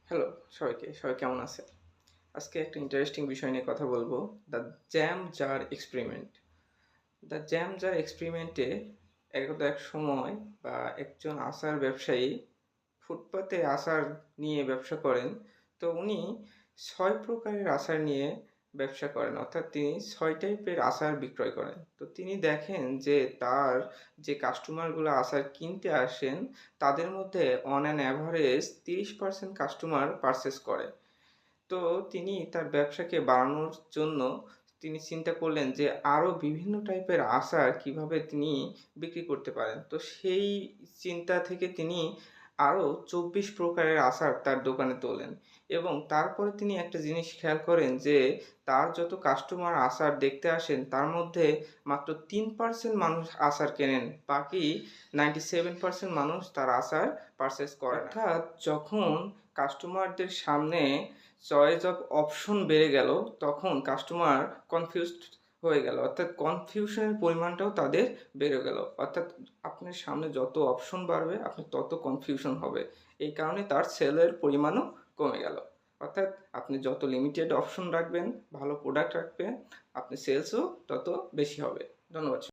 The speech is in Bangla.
হ্যালো সবাই কেমন আছে? আজকে একটা ইন্টারেস্টিং বিষয় নিয়ে কথা বলবো। The jam jar experiment. The jam jar এক্সপেরিমেন্টে একদা এক সময় একজন আচার ব্যবসায়ী ফুটপাতে আচার নিয়ে ব্যবসা করেন। তো উনি ৬ প্রকারের আচার নিয়ে ব্যবসা করেন। অর্থাৎ তিনি ৬ টাইপের আচার বিক্রয় করেন। তো তিনি দেখেন যে তার যে কাস্টমারগুলো আচার কিনতে আসেন, তাদের মধ্যে on an average ৩০% customer purchase করে। তো তিনি তার ব্যবসাকে বাড়ানোর জন্য তিনি চিন্তা করলেন যে আরো বিভিন্ন টাইপের আচার কিভাবে তিনি বিক্রি করতে পারেন। তো সেই চিন্তা থেকে তিনি আরো ২৪ প্রকারের আচার তার দোকানে তোলেন এবং তারপরে তিনি একটা জিনিস খেয়াল করেন যে তার যত কাস্টমার আচার দেখতে আসেন তার মধ্যে মাত্র ৩% মানুষ আচার কেনেন। বাকি ৯৭% মানুষ তার আচার পারচেজ করে না। অর্থাৎ যখন কাস্টমারদের সামনে চয়েস অফ অপশন বেড়ে গেল, তখন কাস্টমার কনফিউজড হয়ে গেল। অর্থাৎ কনফিউশনের পরিমাণটাও তাদের বেড়ে গেল। অর্থাৎ আপনার সামনে যত অপশন বাড়বে, আপনার তত কনফিউশন হবে। এই কারণে তার সেলের পরিমাণও কমে গেল। অর্থাৎ আপনি যত লিমিটেড অপশন রাখবেন, ভালো প্রোডাক্ট রাখবেন, আপনার সেলসও তত বেশি হবে। ধন্যবাদ।